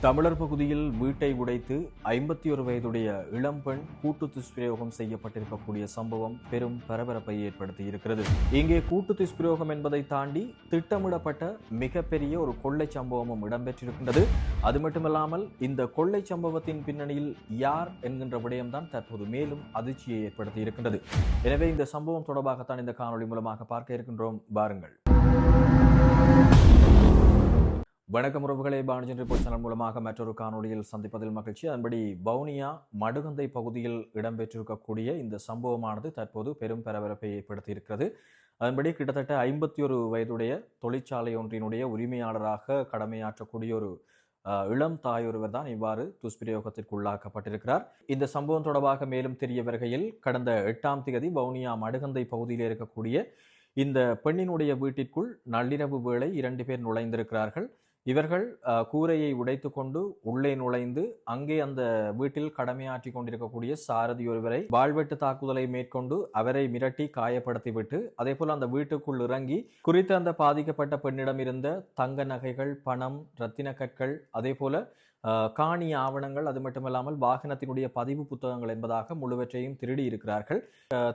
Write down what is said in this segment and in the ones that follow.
தமிழர் பகுதியில் வீட்டை உடைத்து 51 வயதுடைய இளம்பெண் கூட்டு துஷ்பிரயோகம் செய்யப்பட்டிருக்கக்கூடிய சம்பவம் பெரும் பரபரப்பை ஏற்படுத்தி இருக்கிறது. இங்கே கூட்டு துஷ்பிரயோகம் என்பதை தாண்டி திட்டமிடப்பட்ட மிகப்பெரிய ஒரு கொள்ளை சம்பவமும் இடம்பெற்றிருக்கின்றது. அது மட்டுமல்லாமல் இந்த கொள்ளை சம்பவத்தின் பின்னணியில் யார் என்கின்ற விடயம்தான் தற்போது மேலும் அதிர்ச்சியை ஏற்படுத்தி இருக்கின்றது. எனவே இந்த சம்பவம் தொடர்பாகத்தான் இந்த காணொலி மூலமாக பார்க்க இருக்கின்றோம். பாருங்கள். வணக்கம் உறவுகளே, பானுஜன் ரிப்போர்ட் சேனல் மூலமாக மற்றொரு காணொலியில் சந்திப்பதில் மகிழ்ச்சி. அதன்படி வவுனியா மடுகந்தை பகுதியில் இடம்பெற்றிருக்கக்கூடிய இந்த சம்பவமானது தற்போது பெரும் பரபரப்பை ஏற்படுத்தி இருக்கிறது. அதன்படி கிட்டத்தட்ட 51 வயதுடைய தொழிற்சாலை ஒன்றினுடைய உரிமையாளராக கடமையாற்றக்கூடிய ஒரு இளம் தாயொருவர் தான் இவ்வாறு துஷ்பிரயோகத்திற்கு உள்ளாக்கப்பட்டிருக்கிறார். இந்த சம்பவம் தொடர்பாக மேலும் தெரிய வருகையில் கடந்த 8ஆம் தேதி வவுனியா மடுகந்தை பகுதியில் இருக்கக்கூடிய இந்த பெண்ணினுடைய வீட்டிற்குள் நள்ளிரவு வேளை 2 பேர் நுழைந்திருக்கிறார்கள். இவர்கள் கூரையை உடைத்து கொண்டு உள்ளே நுழைந்து அங்கே அந்த வீட்டில் கடமையாற்றி கொண்டிருக்கக்கூடிய சாரதி ஒருவரை வாழ்வெட்டு தாக்குதலை மேற்கொண்டு அவரை மிரட்டி காயப்படுத்திவிட்டு அதே போல அந்த வீட்டுக்குள் இறங்கி குறித்த அந்த பாதிக்கப்பட்ட பெண்ணிடம் இருந்த தங்க நகைகள், பணம், இரத்தின கற்கள், அதே போல காணி ஆவணங்கள், அது மட்டுமல்லாமல் வாகனத்தினுடைய பதிவு புத்தகங்கள் என்பதாக முழுவற்றையும் திருடி இருக்கிறார்கள்.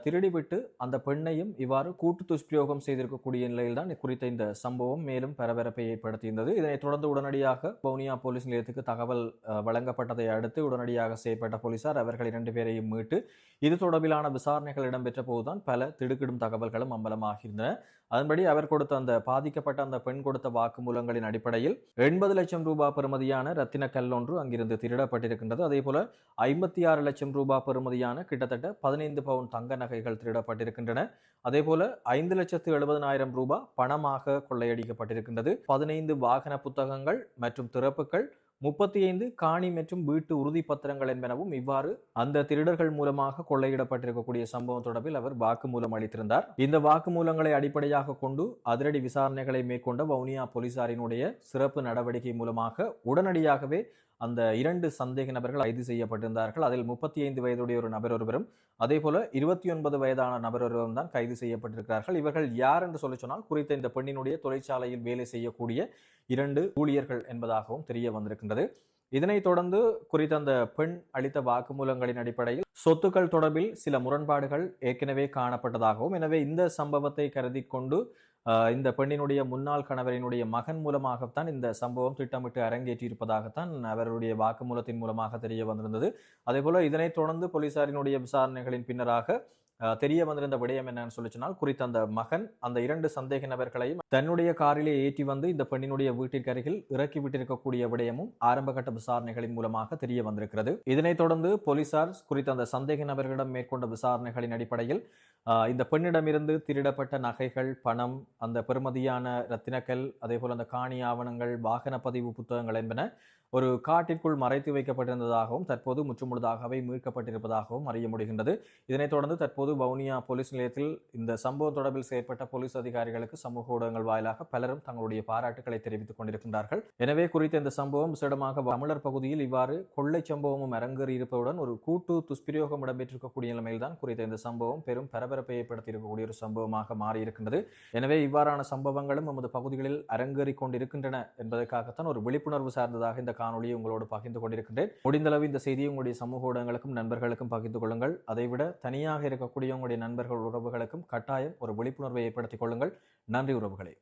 திருடிவிட்டு அந்த பெண்ணையும் இவ்வாறு கூட்டு துஷ்பிரயோகம் செய்திருக்கக்கூடிய நிலையில்தான் குறித்த இந்த சம்பவம் மேலும் பரபரப்பை ஏற்படுத்தியிருந்தது. இதனைத் தொடர்ந்து உடனடியாக வவுனியா போலீஸ் நிலையத்துக்கு தகவல் வழங்கப்பட்டதை அடுத்து உடனடியாக செயற்பட்ட போலீசார் அவர்கள் 2 பேரையும் மீட்டு இது தொடர்பிலான விசாரணைகள் இடம்பெற்ற போதுதான் பல திடுக்கிடும் தகவல்களும் அம்பலமாகியிருந்தன. அதன்படி அவர் கொடுத்த அந்த பாதிக்கப்பட்ட அந்த பெண் கொடுத்த வாக்குமூலங்களின் அடிப்படையில் 80 லட்சம் ரூபாய் பெறுமதியான ரத்தின கல் ஒன்று அங்கிருந்து திருடப்பட்டிருக்கின்றது. அதே போல 56 லட்சம் ரூபாய் பெறுமதியான கிட்டத்தட்ட 15 பவுன் தங்க நகைகள் திருடப்பட்டிருக்கின்றன. அதே போல 5,70,000 ரூபாய் பணமாக கொள்ளையடிக்கப்பட்டிருக்கின்றது. 15 வாகன புத்தகங்கள் மற்றும் திறப்புகள், 35 காணி மற்றும் வீட்டு உறுதி பத்திரங்கள் என்பனவும் இவ்வாறு அந்த திருடர்கள் மூலமாக கொள்ளையிடப்பட்டிருக்கக்கூடிய சம்பவம் தொடர்பில் அவர் வாக்குமூலம் அளித்திருந்தார். இந்த வாக்குமூலங்களை அடிப்படையாக கொண்டு அதிரடி விசாரணைகளை மேற்கொண்ட வவுனியா போலீசாரினுடைய சிறப்பு நடவடிக்கை மூலமாக உடனடியாகவே அந்த 2 சந்தேக நபர்கள் கைது செய்யப்பட்டிருந்தார்கள். அதில் 35 வயதுடைய ஒரு நபர் ஒருவரும் அதே போல 29 வயதான நபர் ஒருவரும் தான் கைது செய்யப்பட்டிருக்கிறார்கள். இவர்கள் யார் என்று சொல்லி சொன்னால் குறித்த இந்த பெண்ணினுடைய தொழிற்சாலையில் வேலை செய்யக்கூடிய 2 ஊழியர்கள் என்பதாகவும் தெரிய வந்திருக்கின்றது. இதனைத் தொடர்ந்து குறித்த அந்த பெண் அளித்த வாக்குமூலங்களின் அடிப்படையில் சொத்துக்கள் தொடர்பில் சில முரண்பாடுகள் ஏற்கனவே காணப்பட்டதாகவும், எனவே இந்த சம்பவத்தை கருதி கொண்டு இந்த பெண்ணினுடைய முன்னாள் கணவரினுடைய மகன் மூலமாகத்தான் இந்த சம்பவம் திட்டமிட்டு அரங்கேற்றியிருப்பதாகத்தான் அவருடைய வாக்குமூலத்தின் மூலமாக தெரிய வந்திருந்தது. அதே போல இதனைத் தொடர்ந்து போலீசாரினுடைய விசாரணைகளின் பின்னராக தெரிய வந்திருந்த விடயம் என்னன்னு சொல்லி சொன்னால் குறித்த அந்த மகன் அந்த 2 சந்தேக நபர்களையும் தன்னுடைய காரிலே ஏற்றி வந்து இந்த பெண்ணினுடைய வீட்டிற்கு அருகில் இறக்கி விட்டிருக்கக்கூடிய விடயமும் ஆரம்பகட்ட விசாரணைகளின் மூலமாக தெரிய வந்திருக்கிறது. இதனைத் தொடர்ந்து போலீசார் குறித்த அந்த சந்தேக நபர்களிடம் மேற்கொண்ட விசாரணைகளின் அடிப்படையில் இந்த பெண்ணிடமிருந்து திருடப்பட்ட நகைகள், பணம், அந்த பெறுமதியான இரத்தினக்கல், அதே போல அந்த காணி ஆவணங்கள், வாகன பதிவு புத்தகங்கள் என்பன ஒரு காட்டிற்குள் மறைத்து வைக்கப்பட்டிருந்ததாகவும் தற்போது முற்றுமுழுதாகவே மீட்கப்பட்டிருப்பதாகவும் அறிய முடிகின்றது. இதனைத் தொடர்ந்து தற்போது வவுனியா போலீஸ் நிலையத்தில் இந்த சம்பவம் தொடர்பில் செயற்பட்ட போலீஸ் அதிகாரிகளுக்கு சமூக ஊடகங்கள் வாயிலாக பலரும் தங்களுடைய பாராட்டுகளை தெரிவித்துக் கொண்டிருக்கின்றார்கள். எனவே குறித்த இந்த சம்பவம் விசேடமாக தமிழர் பகுதியில் இவ்வாறு கொள்ளை சம்பவமும் அரங்கேறி இருப்பதுடன் ஒரு கூட்டு துஷ்பிரயோகம் இடம்பெற்றிருக்கக்கூடிய நிலையில்தான் குறித்த இந்த சம்பவம் பெரும் பரபரப்பை ஏற்படுத்தி இருக்கக்கூடிய ஒரு சம்பவமாக மாறியிருக்கின்றது. எனவே இவ்வாறான சம்பவங்களும் நமது பகுதிகளில் அரங்கேறி கொண்டிருக்கின்றன என்பதற்காகத்தான் ஒரு விழிப்புணர்வு சார்ந்ததாக இந்த காணொலியை உங்களோடு பகிர்ந்து கொண்டிருக்கின்றேன். முடிந்தளவு இந்த செய்தியை உங்களுடைய சமூக ஊடகங்களுக்கும் நண்பர்களுக்கும் பகிர்ந்து கொள்ளுங்கள். அதைவிட தனியாக இருக்கக்கூடிய உங்களுடைய நண்பர்கள், உறவுகளுக்கும் கட்டாயம் ஒரு விழிப்புணர்வை ஏற்படுத்திக் கொள்ளுங்கள். நன்றி உறவுகளே.